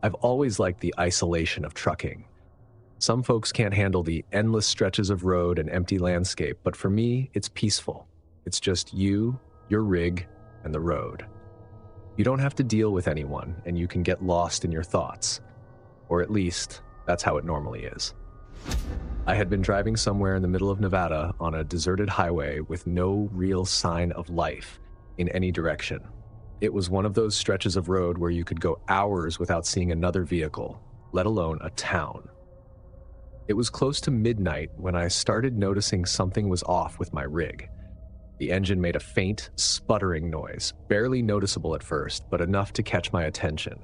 I've always liked the isolation of trucking. Some folks can't handle the endless stretches of road and empty landscape, but for me, it's peaceful. It's just you, your rig, and the road. You don't have to deal with anyone, and you can get lost in your thoughts. Or at least, that's how it normally is. I had been driving somewhere in the middle of Nevada on a deserted highway with no real sign of life in any direction. It was one of those stretches of road where you could go hours without seeing another vehicle, let alone a town. It was close to midnight when I started noticing something was off with my rig. The engine made a faint, sputtering noise, barely noticeable at first, but enough to catch my attention.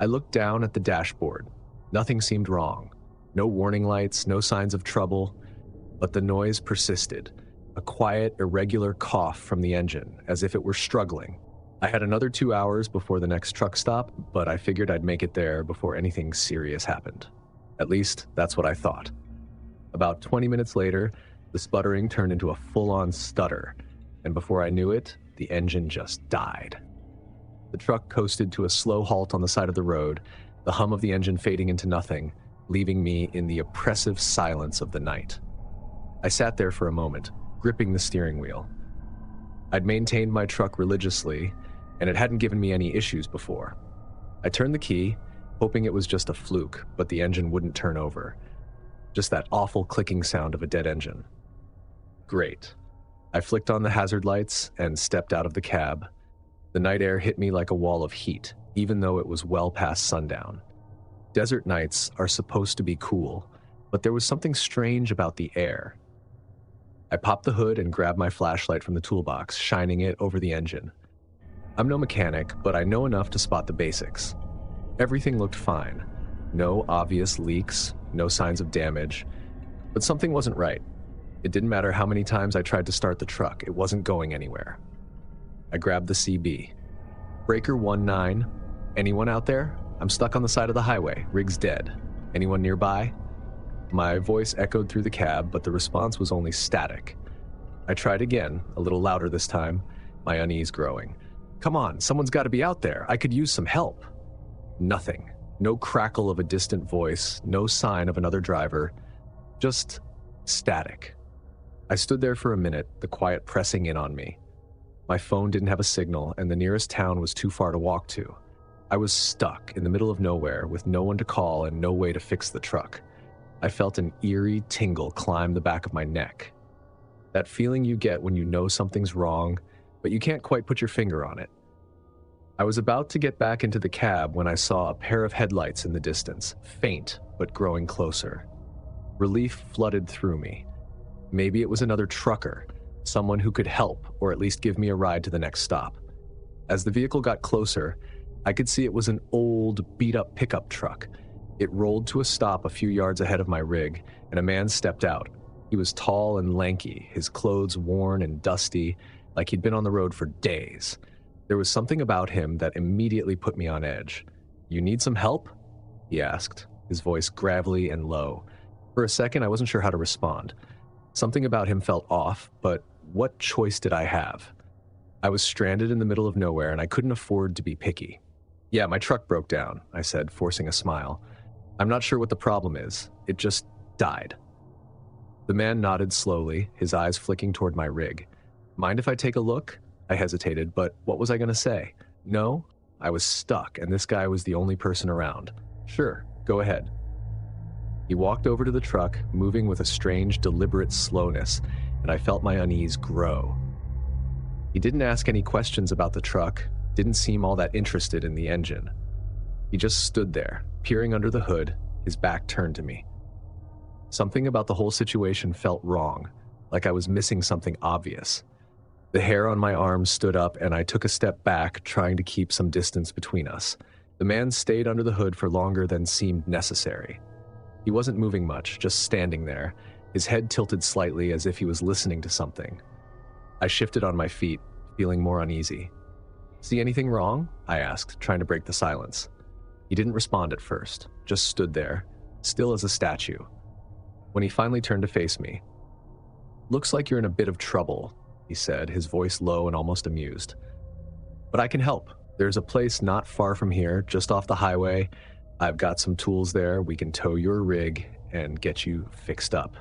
I looked down at the dashboard. Nothing seemed wrong. No warning lights, no signs of trouble, but the noise persisted. A quiet, irregular cough from the engine, as if it were struggling. I had another 2 hours before the next truck stop, but I figured I'd make it there before anything serious happened. At least, that's what I thought. About 20 minutes later, the sputtering turned into a full-on stutter, and before I knew it, the engine just died. The truck coasted to a slow halt on the side of the road, the hum of the engine fading into nothing, leaving me in the oppressive silence of the night. I sat there for a moment, gripping the steering wheel. I'd maintained my truck religiously, and it hadn't given me any issues before. I turned the key, hoping it was just a fluke, but the engine wouldn't turn over. Just that awful clicking sound of a dead engine. Great. I flicked on the hazard lights and stepped out of the cab. The night air hit me like a wall of heat, even though it was well past sundown. Desert nights are supposed to be cool, but there was something strange about the air. I popped the hood and grabbed my flashlight from the toolbox, shining it over the engine. I'm no mechanic, but I know enough to spot the basics. Everything looked fine. No obvious leaks, no signs of damage, but something wasn't right. It didn't matter how many times I tried to start the truck, it wasn't going anywhere. I grabbed the CB. Breaker 19, anyone out there? I'm stuck on the side of the highway, rig's dead. Anyone nearby? My voice echoed through the cab, but the response was only static. I tried again, a little louder this time, my unease growing. Come on, someone's got to be out there. I could use some help. Nothing. No crackle of a distant voice, no sign of another driver. Just static. I stood there for a minute, the quiet pressing in on me. My phone didn't have a signal, and the nearest town was too far to walk to. I was stuck in the middle of nowhere with no one to call and no way to fix the truck. I felt an eerie tingle climb the back of my neck. That feeling you get when you know something's wrong, but you can't quite put your finger on it. I was about to get back into the cab when I saw a pair of headlights in the distance, faint but growing closer. Relief flooded through me. Maybe it was another trucker, someone who could help or at least give me a ride to the next stop. As the vehicle got closer, I could see it was an old, beat-up pickup truck. It rolled to a stop a few yards ahead of my rig, and a man stepped out. He was tall and lanky, his clothes worn and dusty, like he'd been on the road for days. There was something about him that immediately put me on edge. "You need some help?" he asked, his voice gravelly and low. For a second, I wasn't sure how to respond. Something about him felt off, but what choice did I have? I was stranded in the middle of nowhere, and I couldn't afford to be picky. "Yeah, my truck broke down," I said, forcing a smile. "I'm not sure what the problem is. It just died." The man nodded slowly, his eyes flicking toward my rig. "Mind if I take a look?" I hesitated, but what was I going to say? No? I was stuck, and this guy was the only person around. "Sure, go ahead." He walked over to the truck, moving with a strange, deliberate slowness, and I felt my unease grow. He didn't ask any questions about the truck, didn't seem all that interested in the engine. He just stood there, peering under the hood, his back turned to me. Something about the whole situation felt wrong, like I was missing something obvious. The hair on my arm stood up, and I took a step back, trying to keep some distance between us. The man stayed under the hood for longer than seemed necessary. He wasn't moving much, just standing there, his head tilted slightly as if he was listening to something. I shifted on my feet, feeling more uneasy. "See anything wrong?" I asked, trying to break the silence. He didn't respond at first, just stood there, still as a statue. When he finally turned to face me, "Looks like you're in a bit of trouble," he said, his voice low and almost amused. "But I can help. There's a place not far from here, just off the highway. I've got some tools there. We can tow your rig and get you fixed up.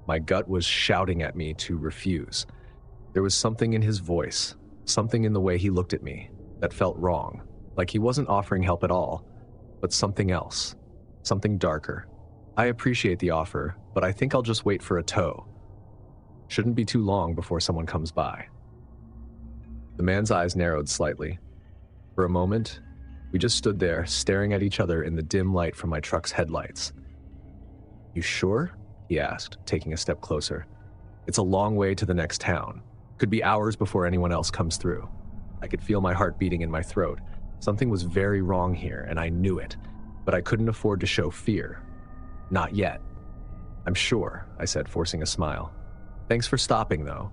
My gut was shouting at me to refuse. There was something in his voice, something in the way he looked at me that felt wrong, like he wasn't offering help at all, but something else, something darker. I appreciate the offer, but I think I'll just wait for a tow. Shouldn't be too long before someone comes by. The man's eyes narrowed slightly. For a moment, we just stood there, staring at each other in the dim light from my truck's headlights. "You sure?" he asked, taking a step closer. "It's a long way to the next town. Could be hours before anyone else comes through." I could feel my heart beating in my throat. Something was very wrong here, and I knew it, but I couldn't afford to show fear. Not yet. "I'm sure," I said, forcing a smile. "Thanks for stopping, though."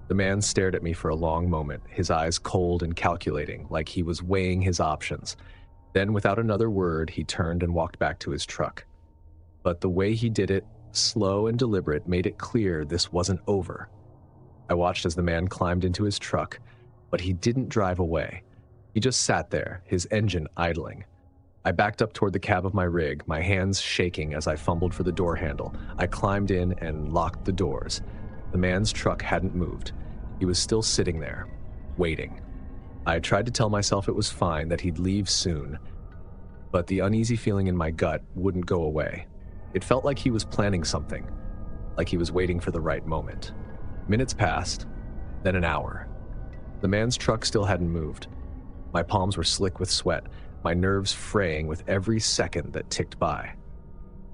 The man stared at me for a long moment, his eyes cold and calculating, like he was weighing his options. Then, without another word, he turned and walked back to his truck. But the way he did it, slow and deliberate, made it clear this wasn't over. I watched as the man climbed into his truck, but he didn't drive away. He just sat there, his engine idling. I backed up toward the cab of my rig, my hands shaking as I fumbled for the door handle. I climbed in and locked the doors. The man's truck hadn't moved. He was still sitting there, waiting. I tried to tell myself it was fine, that he'd leave soon, but the uneasy feeling in my gut wouldn't go away. It felt like he was planning something, like he was waiting for the right moment. Minutes passed, then an hour. The man's truck still hadn't moved. My palms were slick with sweat, my nerves fraying with every second that ticked by.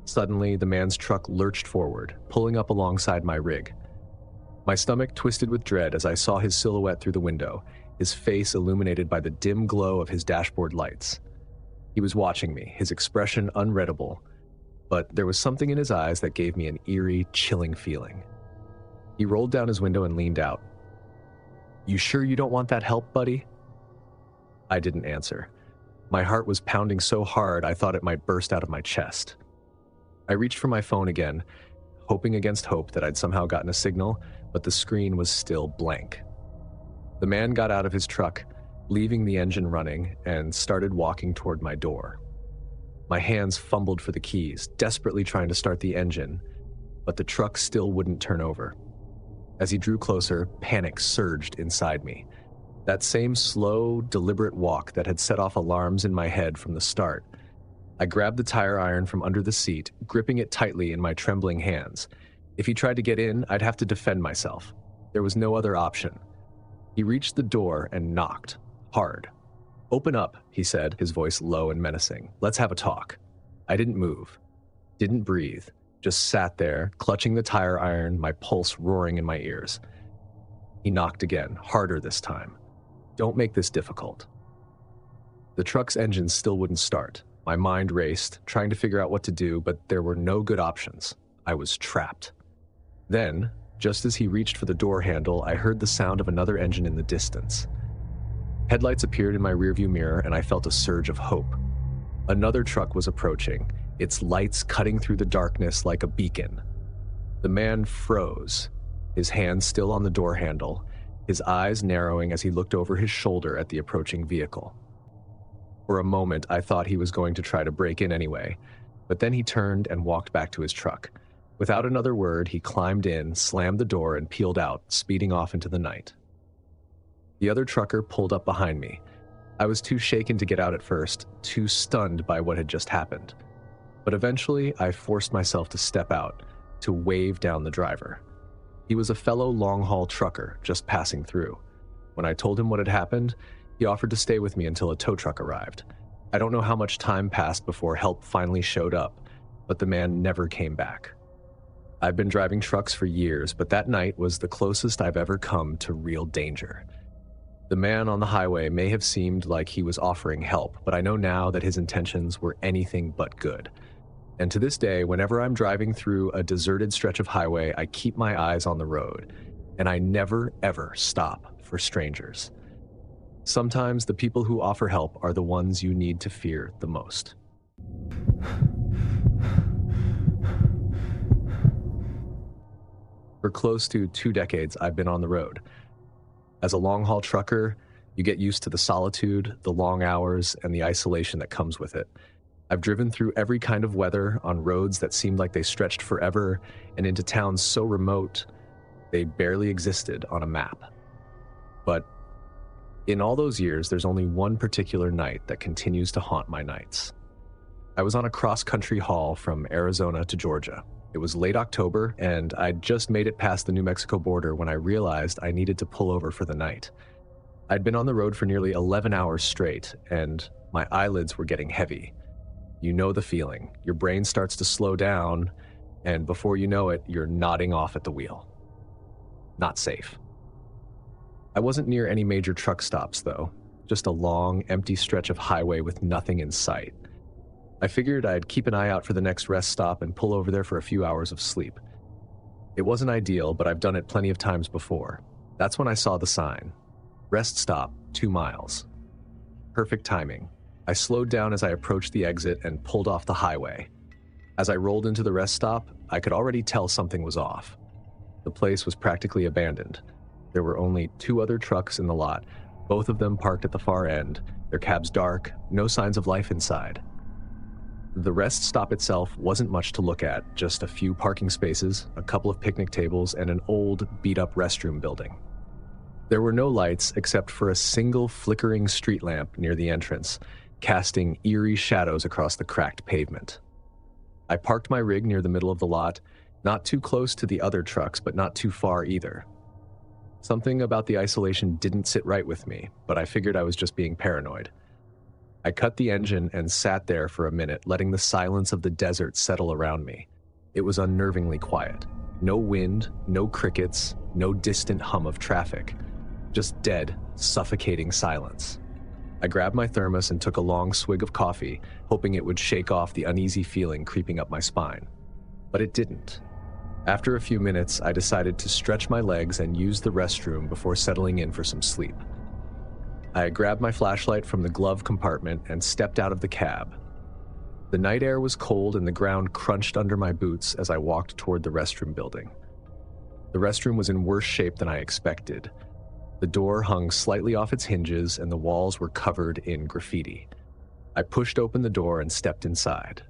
Suddenly, the man's truck lurched forward, pulling up alongside my rig. My stomach twisted with dread as I saw his silhouette through the window, his face illuminated by the dim glow of his dashboard lights. He was watching me, his expression unreadable, but there was something in his eyes that gave me an eerie, chilling feeling. He rolled down his window and leaned out. "You sure you don't want that help, buddy?" I didn't answer. My heart was pounding so hard I thought it might burst out of my chest. I reached for my phone again, hoping against hope that I'd somehow gotten a signal, but the screen was still blank. The man got out of his truck, leaving the engine running, and started walking toward my door. My hands fumbled for the keys, desperately trying to start the engine, but the truck still wouldn't turn over. As he drew closer, panic surged inside me. That same slow, deliberate walk that had set off alarms in my head from the start. I grabbed the tire iron from under the seat, gripping it tightly in my trembling hands. If he tried to get in, I'd have to defend myself. There was no other option. He reached the door and knocked, hard. "Open up," he said, his voice low and menacing. "Let's have a talk." I didn't move, didn't breathe, just sat there, clutching the tire iron, my pulse roaring in my ears. He knocked again, harder this time. "Don't make this difficult." The truck's engine still wouldn't start. My mind raced, trying to figure out what to do, but there were no good options. I was trapped. Then, just as he reached for the door handle, I heard the sound of another engine in the distance. Headlights appeared in my rearview mirror, and I felt a surge of hope. Another truck was approaching, its lights cutting through the darkness like a beacon. The man froze, his hand still on the door handle, his eyes narrowing as he looked over his shoulder at the approaching vehicle. For a moment, I thought he was going to try to break in anyway, but then he turned and walked back to his truck. Without another word, he climbed in, slammed the door, and peeled out, speeding off into the night. The other trucker pulled up behind me. I was too shaken to get out at first, too stunned by what had just happened. But eventually, I forced myself to step out, to wave down the driver. He was a fellow long-haul trucker, just passing through. When I told him what had happened, he offered to stay with me until a tow truck arrived. I don't know how much time passed before help finally showed up, but the man never came back. I've been driving trucks for years, but that night was the closest I've ever come to real danger. The man on the highway may have seemed like he was offering help, but I know now that his intentions were anything but good. And to this day, whenever I'm driving through a deserted stretch of highway, I keep my eyes on the road, and I never, ever stop for strangers. Sometimes the people who offer help are the ones you need to fear the most. For close to 2 decades, I've been on the road. As a long-haul trucker, you get used to the solitude, the long hours, and the isolation that comes with it. I've driven through every kind of weather on roads that seemed like they stretched forever and into towns so remote they barely existed on a map. But in all those years, there's only one particular night that continues to haunt my nights. I was on a cross-country haul from Arizona to Georgia. It was late October, and I'd just made it past the New Mexico border when I realized I needed to pull over for the night. I'd been on the road for nearly 11 hours straight, and my eyelids were getting heavy. You know the feeling. Your brain starts to slow down, and before you know it, you're nodding off at the wheel. Not safe. I wasn't near any major truck stops, though. Just a long, empty stretch of highway with nothing in sight. I figured I'd keep an eye out for the next rest stop and pull over there for a few hours of sleep. It wasn't ideal, but I've done it plenty of times before. That's when I saw the sign. Rest stop, 2 miles. Perfect timing. I slowed down as I approached the exit and pulled off the highway. As I rolled into the rest stop, I could already tell something was off. The place was practically abandoned. There were only 2 other trucks in the lot, both of them parked at the far end, their cabs dark, no signs of life inside. The rest stop itself wasn't much to look at, just a few parking spaces, a couple of picnic tables, and an old, beat-up restroom building. There were no lights except for a single flickering street lamp near the entrance, casting eerie shadows across the cracked pavement. I parked my rig near the middle of the lot, not too close to the other trucks, but not too far either. Something about the isolation didn't sit right with me, but I figured I was just being paranoid. I cut the engine and sat there for a minute, letting the silence of the desert settle around me. It was unnervingly quiet. No wind, no crickets, no distant hum of traffic. Just dead, suffocating silence. I grabbed my thermos and took a long swig of coffee, hoping it would shake off the uneasy feeling creeping up my spine. But it didn't. After a few minutes, I decided to stretch my legs and use the restroom before settling in for some sleep. I grabbed my flashlight from the glove compartment and stepped out of the cab. The night air was cold and the ground crunched under my boots as I walked toward the restroom building. The restroom was in worse shape than I expected. The door hung slightly off its hinges and the walls were covered in graffiti. I pushed open the door and stepped inside.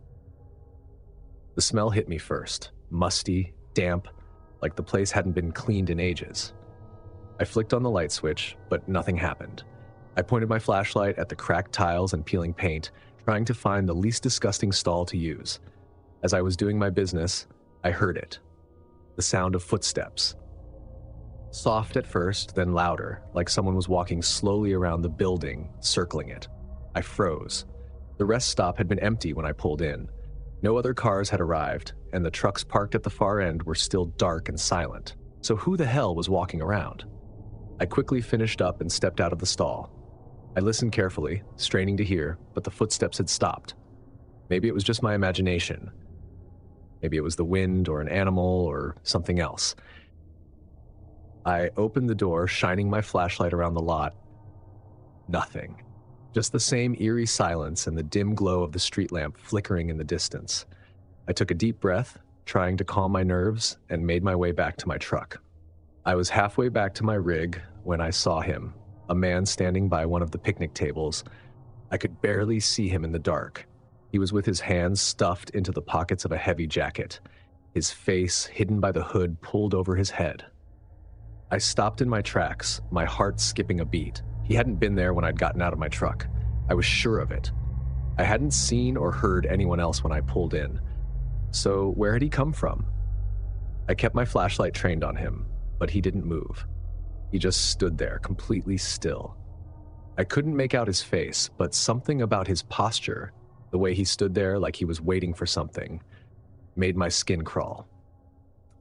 The smell hit me first, musty, damp, like the place hadn't been cleaned in ages. I flicked on the light switch, but nothing happened. I pointed my flashlight at the cracked tiles and peeling paint, trying to find the least disgusting stall to use. As I was doing my business, I heard it. The sound of footsteps. Soft at first, then louder, like someone was walking slowly around the building, circling it. I froze. The rest stop had been empty when I pulled in. No other cars had arrived, and the trucks parked at the far end were still dark and silent. So who the hell was walking around? I quickly finished up and stepped out of the stall. I listened carefully, straining to hear, but the footsteps had stopped. Maybe it was just my imagination. Maybe it was the wind or an animal or something else. I opened the door, shining my flashlight around the lot. Nothing. Just the same eerie silence and the dim glow of the street lamp flickering in the distance. I took a deep breath, trying to calm my nerves, and made my way back to my truck. I was halfway back to my rig when I saw him, a man standing by one of the picnic tables. I could barely see him in the dark. He was with his hands stuffed into the pockets of a heavy jacket, his face hidden by the hood pulled over his head. I stopped in my tracks, my heart skipping a beat. He hadn't been there when I'd gotten out of my truck. I was sure of it. I hadn't seen or heard anyone else when I pulled in. So where had he come from? I kept my flashlight trained on him, but he didn't move. He just stood there, completely still. I couldn't make out his face, but something about his posture, the way he stood there like he was waiting for something, made my skin crawl.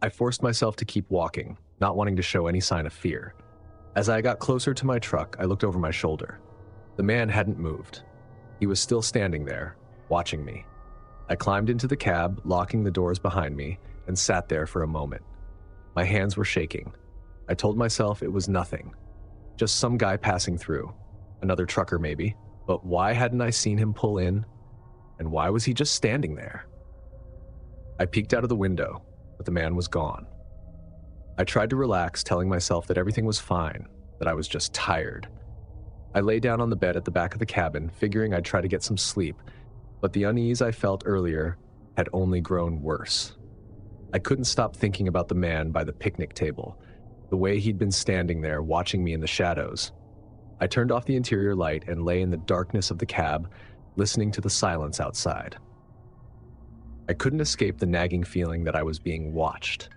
I forced myself to keep walking, not wanting to show any sign of fear. As I got closer to my truck, I looked over my shoulder. The man hadn't moved. He was still standing there, watching me. I climbed into the cab, locking the doors behind me, and sat there for a moment. My hands were shaking. I told myself it was nothing. Just some guy passing through. Another trucker maybe. But why hadn't I seen him pull in? And why was he just standing there? I peeked out of the window, but the man was gone. I tried to relax, telling myself that everything was fine, that I was just tired. I lay down on the bed at the back of the cabin, figuring I'd try to get some sleep, But the unease I felt earlier had only grown worse. I couldn't stop thinking about the man by the picnic table, the way he'd been standing there watching me in the shadows. I turned off the interior light and lay in the darkness of the cab, listening to the silence outside. I couldn't escape the nagging feeling that I was being watched.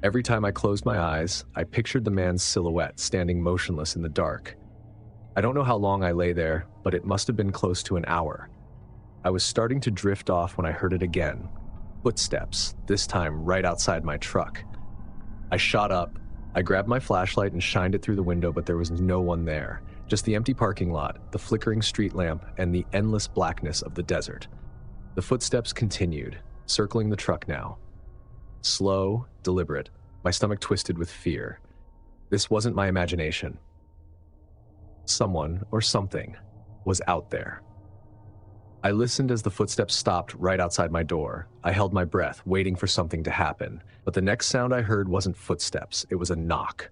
Every time I closed my eyes, I pictured the man's silhouette standing motionless in the dark. I don't know how long I lay there, but it must have been close to an hour. I was starting to drift off when I heard it again. Footsteps, this time right outside my truck. I shot up. I grabbed my flashlight and shined it through the window, but there was no one there. Just the empty parking lot, the flickering street lamp, and the endless blackness of the desert. The footsteps continued, circling the truck now. Slow, deliberate, my stomach twisted with fear. This wasn't my imagination. Someone, or something, was out there. I listened as the footsteps stopped right outside my door. I held my breath, waiting for something to happen. But the next sound I heard wasn't footsteps, it was a knock.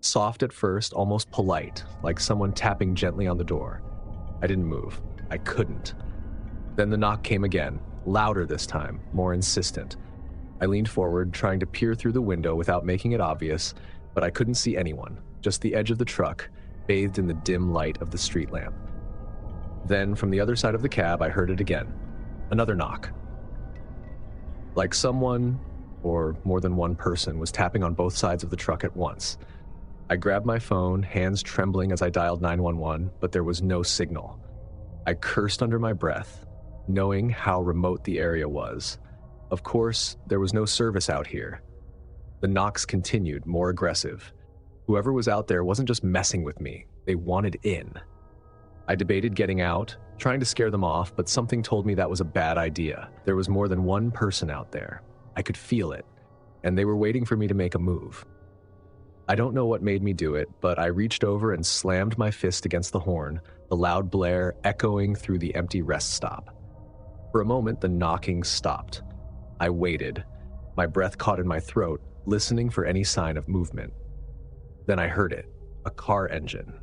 Soft at first, almost polite, like someone tapping gently on the door. I didn't move. I couldn't. Then the knock came again, louder this time, more insistent. I leaned forward, trying to peer through the window without making it obvious, but I couldn't see anyone, just the edge of the truck, bathed in the dim light of the street lamp. Then, from the other side of the cab, I heard it again. Another knock. Like someone, or more than one person, was tapping on both sides of the truck at once. I grabbed my phone, hands trembling as I dialed 911, but there was no signal. I cursed under my breath, knowing how remote the area was. Of course, there was no service out here. The knocks continued, more aggressive. Whoever was out there wasn't just messing with me, they wanted in. I debated getting out, trying to scare them off, but something told me that was a bad idea. There was more than one person out there. I could feel it, and they were waiting for me to make a move. I don't know what made me do it, but I reached over and slammed my fist against the horn, the loud blare echoing through the empty rest stop. For a moment, the knocking stopped. I waited, my breath caught in my throat, listening for any sign of movement. Then I heard it, a car engine.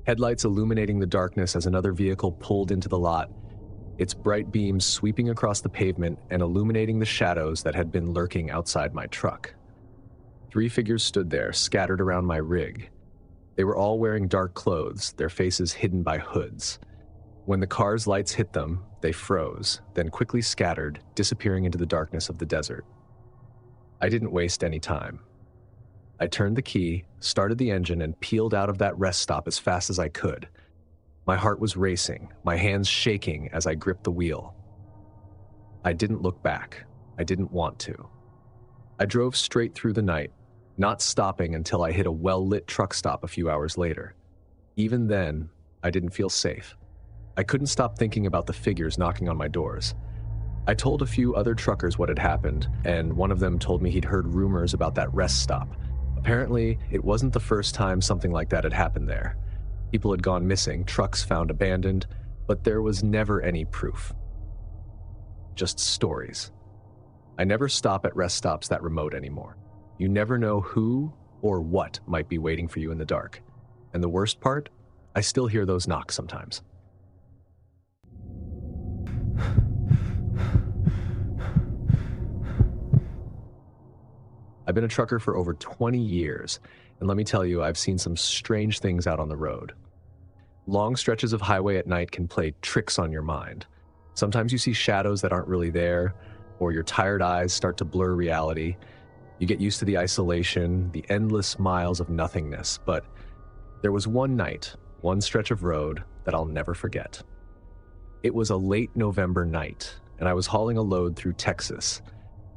Headlights illuminating the darkness as another vehicle pulled into the lot, its bright beams sweeping across the pavement and illuminating the shadows that had been lurking outside my truck. 3 figures stood there, scattered around my rig. They were all wearing dark clothes, their faces hidden by hoods. When the car's lights hit them, they froze, then quickly scattered, disappearing into the darkness of the desert. I didn't waste any time. I turned the key, started the engine, and peeled out of that rest stop as fast as I could. My heart was racing, my hands shaking as I gripped the wheel. I didn't look back. I didn't want to. I drove straight through the night, not stopping until I hit a well-lit truck stop a few hours later. Even then, I didn't feel safe. I couldn't stop thinking about the figures knocking on my doors. I told a few other truckers what had happened, and one of them told me he'd heard rumors about that rest stop. Apparently, it wasn't the first time something like that had happened there. People had gone missing, trucks found abandoned, but there was never any proof. Just stories. I never stop at rest stops that remote anymore. You never know who or what might be waiting for you in the dark. And the worst part? I still hear those knocks sometimes. I've been a trucker for over 20 years, and let me tell you, I've seen some strange things out on the road. Long stretches of highway at night can play tricks on your mind. Sometimes you see shadows that aren't really there, or your tired eyes start to blur reality. You get used to the isolation, the endless miles of nothingness, but there was one night, one stretch of road that I'll never forget. It was a late November night, and I was hauling a load through Texas,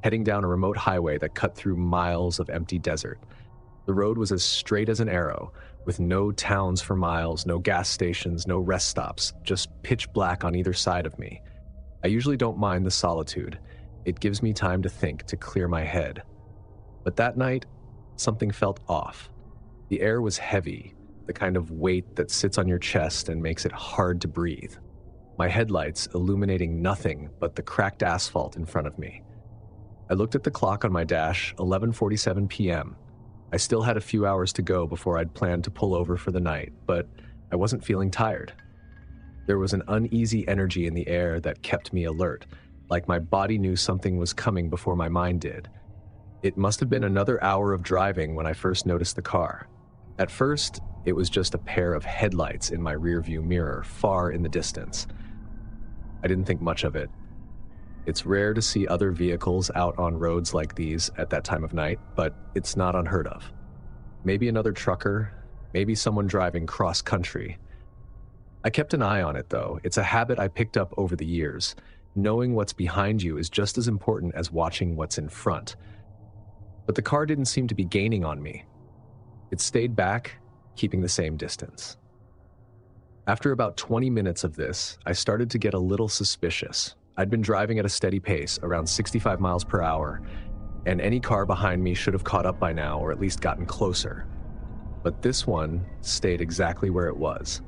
heading down a remote highway that cut through miles of empty desert. The road was as straight as an arrow, with no towns for miles, no gas stations, no rest stops, just pitch black on either side of me. I usually don't mind the solitude. It gives me time to think, to clear my head. But that night, something felt off. The air was heavy, the kind of weight that sits on your chest and makes it hard to breathe. My headlights illuminating nothing but the cracked asphalt in front of me. I looked at the clock on my dash, 11:47 p.m. I still had a few hours to go before I'd planned to pull over for the night, but I wasn't feeling tired. There was an uneasy energy in the air that kept me alert, like my body knew something was coming before my mind did. It must have been another hour of driving when I first noticed the car. At first, it was just a pair of headlights in my rearview mirror, far in the distance. I didn't think much of it. It's rare to see other vehicles out on roads like these at that time of night, but it's not unheard of. Maybe another trucker, maybe someone driving cross-country. I kept an eye on it, though. It's a habit I picked up over the years. Knowing what's behind you is just as important as watching what's in front. But the car didn't seem to be gaining on me. It stayed back, keeping the same distance. After about 20 minutes of this, I started to get a little suspicious. I'd been driving at a steady pace, around 65 miles per hour, and any car behind me should have caught up by now or at least gotten closer. But this one stayed exactly where it was.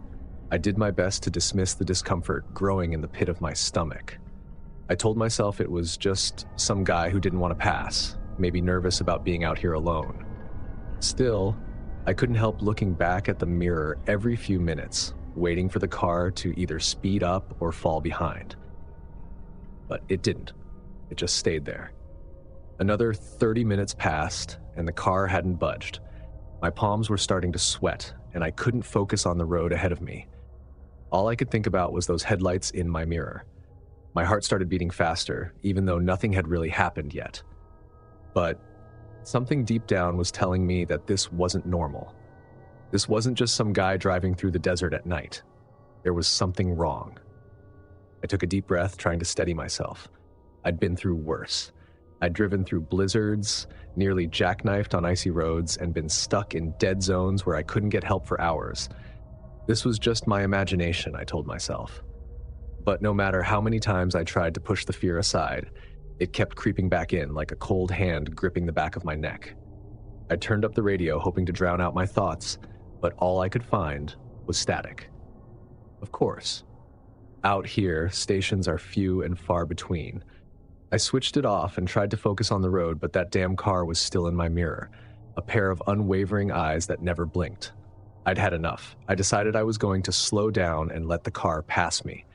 I did my best to dismiss the discomfort growing in the pit of my stomach. I told myself it was just some guy who didn't want to pass, maybe nervous about being out here alone. Still, I couldn't help looking back at the mirror every few minutes, waiting for the car to either speed up or fall behind. But it didn't. It just stayed there. Another 30 minutes passed, and the car hadn't budged. My palms were starting to sweat, and I couldn't focus on the road ahead of me. All I could think about was those headlights in my mirror. My heart started beating faster, even though nothing had really happened yet. But something deep down was telling me that this wasn't normal. This wasn't just some guy driving through the desert at night. There was something wrong. I took a deep breath, trying to steady myself. I'd been through worse. I'd driven through blizzards, nearly jackknifed on icy roads, and been stuck in dead zones where I couldn't get help for hours. This was just my imagination, I told myself. But no matter how many times I tried to push the fear aside, it kept creeping back in like a cold hand gripping the back of my neck. I turned up the radio, hoping to drown out my thoughts, but all I could find was static. Of course. Out here, stations are few and far between. I switched it off and tried to focus on the road, but that damn car was still in my mirror, a pair of unwavering eyes that never blinked. I'd had enough. I decided I was going to slow down and let the car pass me.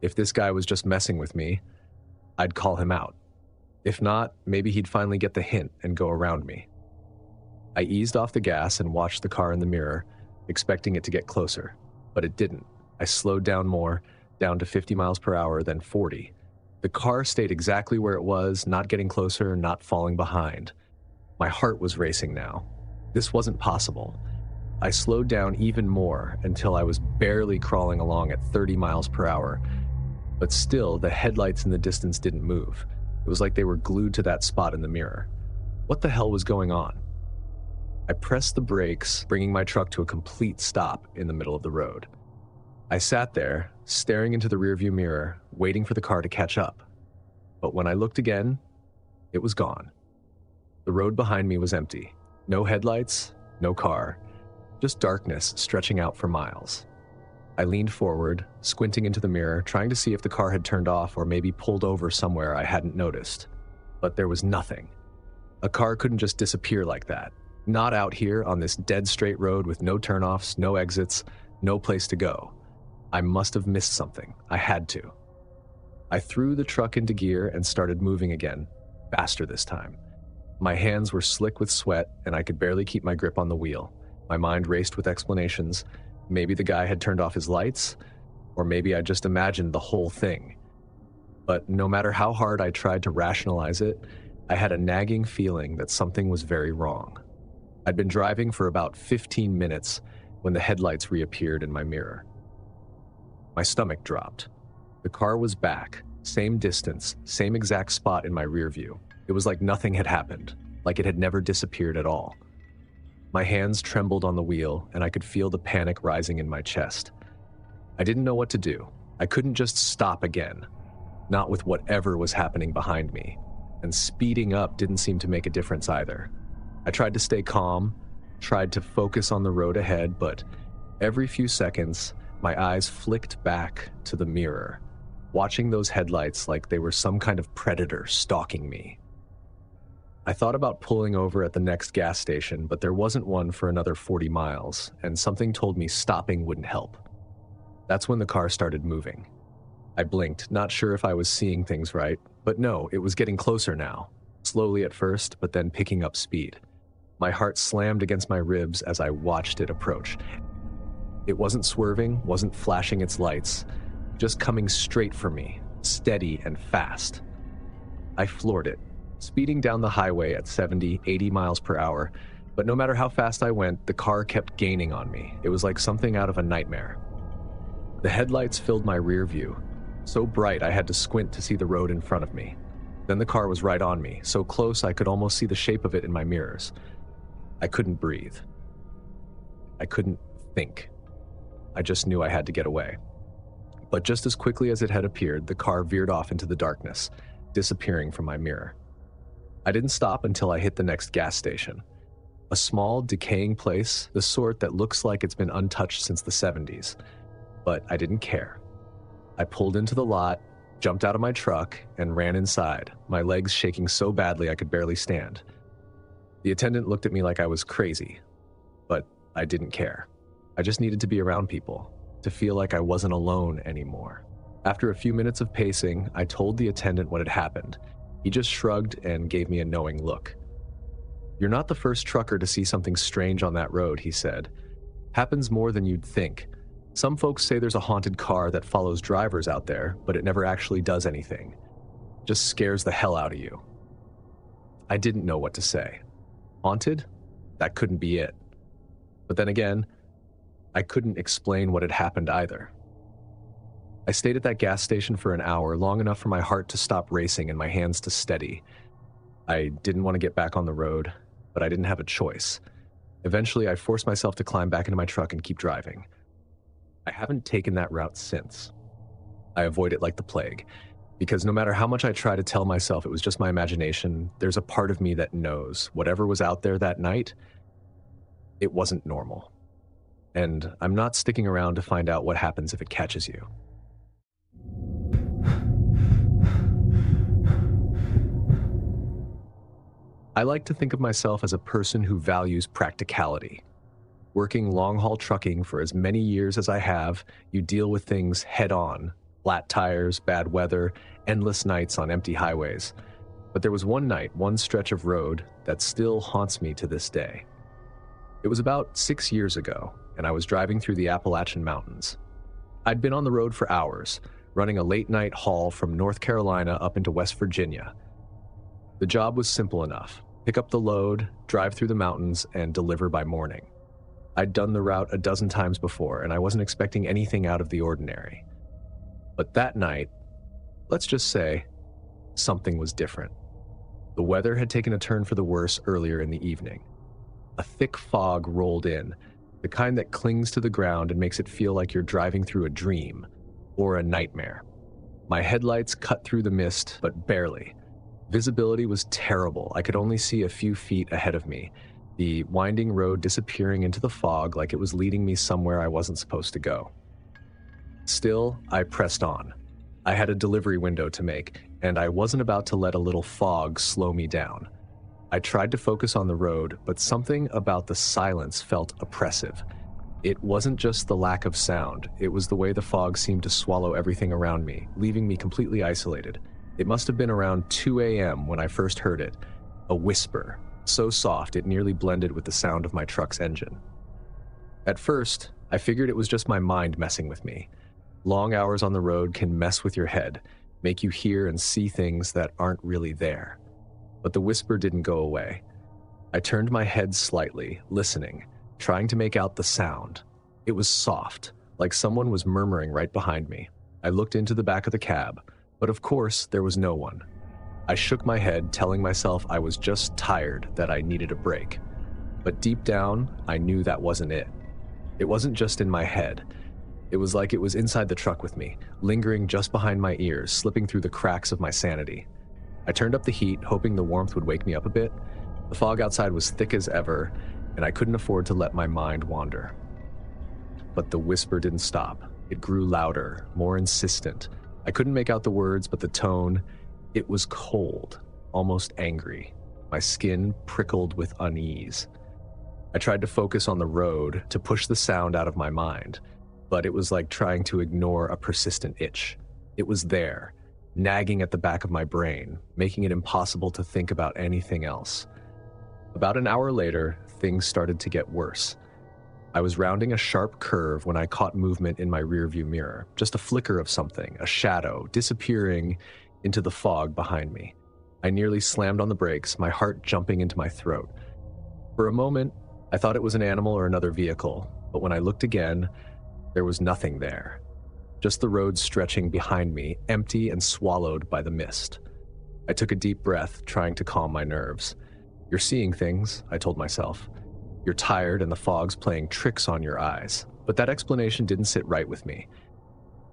If this guy was just messing with me, I'd call him out. If not, maybe he'd finally get the hint and go around me. I eased off the gas and watched the car in the mirror, expecting it to get closer, but it didn't. I slowed down more, down to 50 miles per hour, then 40. The car stayed exactly where it was, not getting closer, not falling behind. My heart was racing now. This wasn't possible. I slowed down even more until I was barely crawling along at 30 miles per hour. But still, the headlights in the distance didn't move. It was like they were glued to that spot in the mirror. What the hell was going on? I pressed the brakes, bringing my truck to a complete stop in the middle of the road. I sat there, staring into the rearview mirror, waiting for the car to catch up. But when I looked again, it was gone. The road behind me was empty. No headlights, no car, just darkness stretching out for miles. I leaned forward, squinting into the mirror, trying to see if the car had turned off or maybe pulled over somewhere I hadn't noticed. But there was nothing. A car couldn't just disappear like that. Not out here on this dead straight road with no turnoffs, no exits, no place to go. I must have missed something. I had to. I threw the truck into gear and started moving again, faster this time. My hands were slick with sweat and I could barely keep my grip on the wheel. My mind raced with explanations. Maybe the guy had turned off his lights, or maybe I just imagined the whole thing. But no matter how hard I tried to rationalize it, I had a nagging feeling that something was very wrong. I'd been driving for about 15 minutes when the headlights reappeared in my mirror. My stomach dropped. The car was back, same distance, same exact spot in my rear view. It was like nothing had happened, like it had never disappeared at all. My hands trembled on the wheel, and I could feel the panic rising in my chest. I didn't know what to do. I couldn't just stop again, not with whatever was happening behind me, and speeding up didn't seem to make a difference either. I tried to stay calm, tried to focus on the road ahead, but every few seconds, my eyes flicked back to the mirror, watching those headlights like they were some kind of predator stalking me. I thought about pulling over at the next gas station, but there wasn't one for another 40 miles, and something told me stopping wouldn't help. That's when the car started moving. I blinked, not sure if I was seeing things right, but no, it was getting closer now, slowly at first, but then picking up speed. My heart slammed against my ribs as I watched it approach. It wasn't swerving, wasn't flashing its lights, just coming straight for me, steady and fast. I floored it, speeding down the highway at 70, 80 miles per hour, but no matter how fast I went, the car kept gaining on me. It was like something out of a nightmare. The headlights filled my rear view, so bright I had to squint to see the road in front of me. Then the car was right on me, so close I could almost see the shape of it in my mirrors. I couldn't breathe. I couldn't think. I just knew I had to get away. But just as quickly as it had appeared, the car veered off into the darkness, disappearing from my mirror. I didn't stop until I hit the next gas station. A small, decaying place, the sort that looks like it's been untouched since the 70s. But I didn't care. I pulled into the lot, jumped out of my truck, and ran inside, my legs shaking so badly I could barely stand. The attendant looked at me like I was crazy, but I didn't care. I just needed to be around people, to feel like I wasn't alone anymore. After a few minutes of pacing, I told the attendant what had happened. He just shrugged and gave me a knowing look. "You're not the first trucker to see something strange on that road," he said. "Happens more than you'd think. Some folks say there's a haunted car that follows drivers out there, but it never actually does anything. Just scares the hell out of you." I didn't know what to say. Haunted? That couldn't be it. But then again, I couldn't explain what had happened either. I stayed at that gas station for an hour, long enough for my heart to stop racing and my hands to steady. I didn't want to get back on the road, but I didn't have a choice. Eventually, I forced myself to climb back into my truck and keep driving. I haven't taken that route since. I avoid it like the plague, because no matter how much I try to tell myself it was just my imagination, there's a part of me that knows whatever was out there that night, it wasn't normal. And I'm not sticking around to find out what happens if it catches you. I like to think of myself as a person who values practicality. Working long-haul trucking for as many years as I have, you deal with things head-on. Flat tires, bad weather, endless nights on empty highways. But there was one night, one stretch of road, that still haunts me to this day. It was about 6 years ago, and I was driving through the Appalachian Mountains. I'd been on the road for hours, running a late-night haul from North Carolina up into West Virginia. The job was simple enough. Pick up the load, drive through the mountains, and deliver by morning. I'd done the route a dozen times before, and I wasn't expecting anything out of the ordinary. But that night, let's just say, something was different. The weather had taken a turn for the worse earlier in the evening. A thick fog rolled in, the kind that clings to the ground and makes it feel like you're driving through a dream or a nightmare. My headlights cut through the mist, but barely. Visibility was terrible. I could only see a few feet ahead of me, the winding road disappearing into the fog like it was leading me somewhere I wasn't supposed to go. Still, I pressed on. I had a delivery window to make, and I wasn't about to let a little fog slow me down. I tried to focus on the road, but something about the silence felt oppressive. It wasn't just the lack of sound, it was the way the fog seemed to swallow everything around me, leaving me completely isolated. It must have been around 2 a.m. when I first heard it, a whisper, so soft it nearly blended with the sound of my truck's engine. At first, I figured it was just my mind messing with me. Long hours on the road can mess with your head, make you hear and see things that aren't really there. But the whisper didn't go away. I turned my head slightly, listening, trying to make out the sound. It was soft, like someone was murmuring right behind me. I looked into the back of the cab, but of course there was no one. I shook my head, telling myself I was just tired, that I needed a break. But deep down, I knew that wasn't it. It wasn't just in my head. It was like it was inside the truck with me, lingering just behind my ears, slipping through the cracks of my sanity. I turned up the heat, hoping the warmth would wake me up a bit. The fog outside was thick as ever, and I couldn't afford to let my mind wander. But the whisper didn't stop. It grew louder, more insistent. I couldn't make out the words, but the tone, it was cold, almost angry. My skin prickled with unease. I tried to focus on the road, to push the sound out of my mind. but it was like trying to ignore a persistent itch. It was there, nagging at the back of my brain, making it impossible to think about anything else. About an hour later, things started to get worse. I was rounding a sharp curve when I caught movement in my rearview mirror, just a flicker of something, a shadow, disappearing into the fog behind me. I nearly slammed on the brakes, my heart jumping into my throat. For a moment, I thought it was an animal or another vehicle, but when I looked again, there was nothing there. Just the road stretching behind me, empty and swallowed by the mist. I took a deep breath, trying to calm my nerves. "You're seeing things," I told myself. "You're tired and the fog's playing tricks on your eyes." But that explanation didn't sit right with me.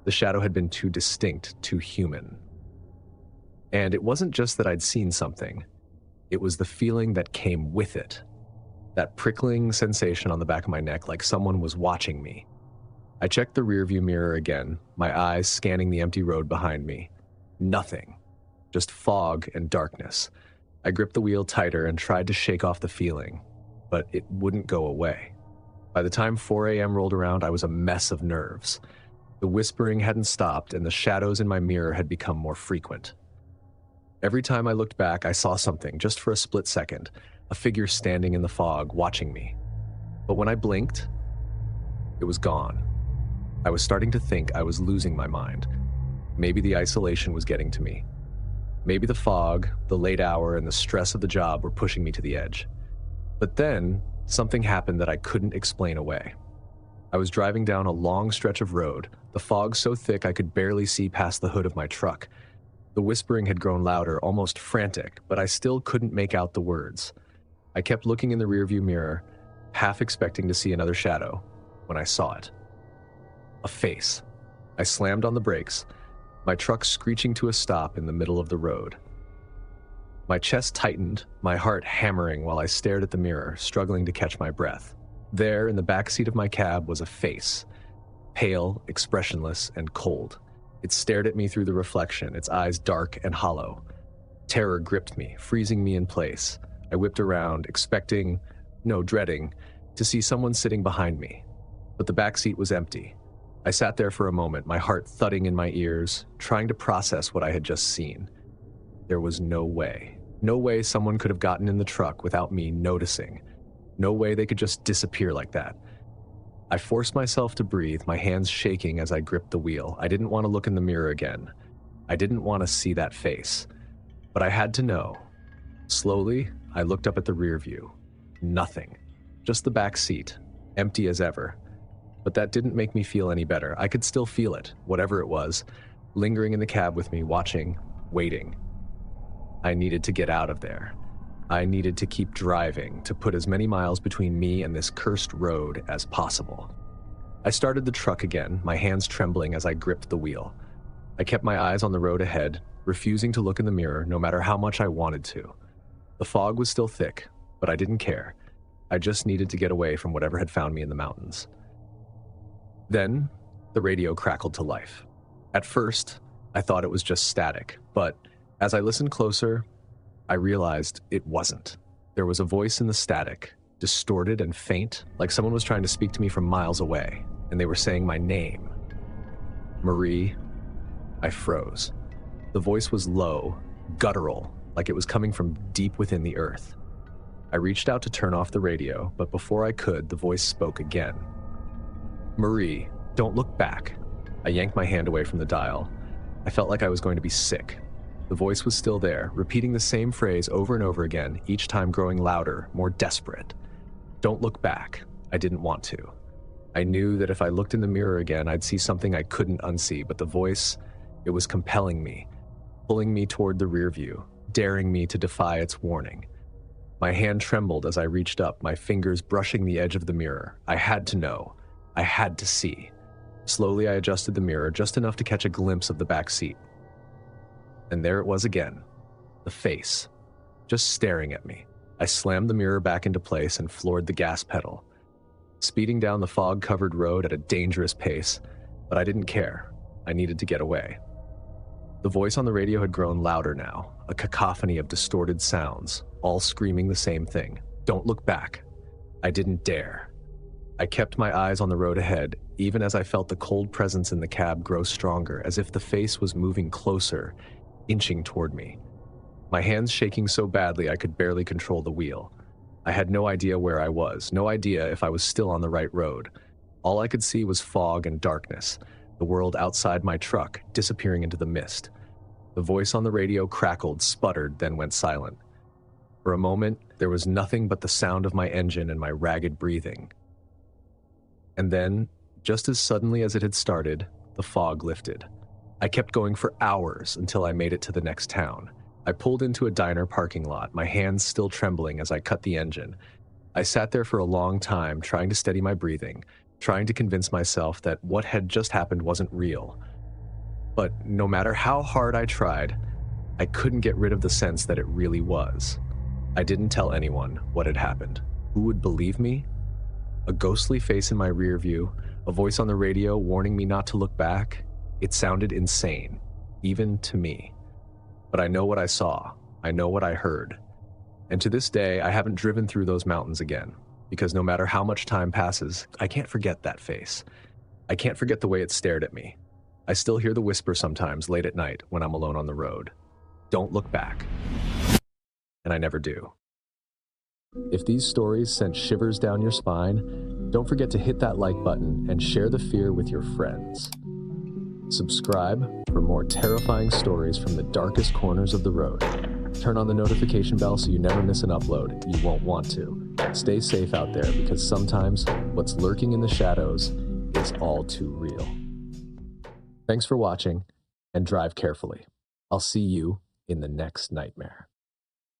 The shadow had been too distinct, too human. And it wasn't just that I'd seen something. It was the feeling that came with it. That prickling sensation on the back of my neck, like someone was watching me. I checked the rearview mirror again, my eyes scanning the empty road behind me. Nothing. Just fog and darkness. I gripped the wheel tighter and tried to shake off the feeling, but it wouldn't go away. By the time 4 a.m. rolled around, I was a mess of nerves. The whispering hadn't stopped, and the shadows in my mirror had become more frequent. Every time I looked back, I saw something, just for a split second, a figure standing in the fog, watching me. But when I blinked, it was gone. I was starting to think I was losing my mind. Maybe the isolation was getting to me. Maybe the fog, the late hour, and the stress of the job were pushing me to the edge. But then, something happened that I couldn't explain away. I was driving down a long stretch of road, the fog so thick I could barely see past the hood of my truck. The whispering had grown louder, almost frantic, but I still couldn't make out the words. I kept looking in the rearview mirror, half expecting to see another shadow, when I saw it. A face. I slammed on the brakes, my truck screeching to a stop in the middle of the road. My chest tightened, my heart hammering while I stared at the mirror, struggling to catch my breath. There, in the back seat of my cab, was a face, pale, expressionless, and cold. It stared at me through the reflection, its eyes dark and hollow. Terror gripped me, freezing me in place. I whipped around, dreading, to see someone sitting behind me. But the back seat was empty. I sat there for a moment, my heart thudding in my ears, trying to process what I had just seen. There was no way someone could have gotten in the truck without me noticing. No way they could just disappear like that. I forced myself to breathe, my hands shaking as I gripped the wheel. I didn't want to look in the mirror again. I didn't want to see that face. But I had to know. Slowly, I looked up at the rear view. Nothing. Just the back seat, empty as ever. But that didn't make me feel any better. I could still feel it, whatever it was, lingering in the cab with me, watching, waiting. I needed to get out of there. I needed to keep driving, to put as many miles between me and this cursed road as possible. I started the truck again, my hands trembling as I gripped the wheel. I kept my eyes on the road ahead, refusing to look in the mirror no matter how much I wanted to. The fog was still thick, but I didn't care. I just needed to get away from whatever had found me in the mountains. Then, the radio crackled to life. At first, I thought it was just static, but as I listened closer, I realized it wasn't. There was a voice in the static, distorted and faint, like someone was trying to speak to me from miles away, and they were saying my name. Marie. I froze. The voice was low, guttural, like it was coming from deep within the earth. I reached out to turn off the radio, but before I could, the voice spoke again. Marie, don't look back. I yanked my hand away from the dial. I felt like I was going to be sick. The voice was still there, repeating the same phrase over and over again, each time growing louder, more desperate. Don't look back. I didn't want to. I knew that if I looked in the mirror again, I'd see something I couldn't unsee, but the voice, it was compelling me, pulling me toward the rear view, daring me to defy its warning. My hand trembled as I reached up, my fingers brushing the edge of the mirror. I had to know. I had to see. Slowly, I adjusted the mirror just enough to catch a glimpse of the back seat. And there it was again, the face, just staring at me. I slammed the mirror back into place and floored the gas pedal, speeding down the fog-covered road at a dangerous pace, but I didn't care. I needed to get away. The voice on the radio had grown louder now, a cacophony of distorted sounds, all screaming the same thing. Don't look back. I didn't dare. I kept my eyes on the road ahead, even as I felt the cold presence in the cab grow stronger, as if the face was moving closer, inching toward me. My hands shaking so badly I could barely control the wheel. I had no idea where I was, no idea if I was still on the right road. All I could see was fog and darkness, the world outside my truck disappearing into the mist. The voice on the radio crackled, sputtered, then went silent. For a moment, there was nothing but the sound of my engine and my ragged breathing. And then, just as suddenly as it had started, the fog lifted. I kept going for hours until I made it to the next town. I pulled into a diner parking lot, my hands still trembling as I cut the engine. I sat there for a long time, trying to steady my breathing, trying to convince myself that what had just happened wasn't real. But no matter how hard I tried, I couldn't get rid of the sense that it really was. I didn't tell anyone what had happened. Who would believe me? A ghostly face in my rear view, a voice on the radio warning me not to look back. It sounded insane, even to me. But I know what I saw. I know what I heard. And to this day, I haven't driven through those mountains again, because no matter how much time passes, I can't forget that face. I can't forget the way it stared at me. I still hear the whisper sometimes late at night when I'm alone on the road. Don't look back. And I never do. If these stories sent shivers down your spine, don't forget to hit that like button and share the fear with your friends. Subscribe for more terrifying stories from the darkest corners of the road. Turn on the notification bell so you never miss an upload. You won't want to. Stay safe out there, because sometimes what's lurking in the shadows is all too real. Thanks for watching, and drive carefully. I'll see you in the next nightmare.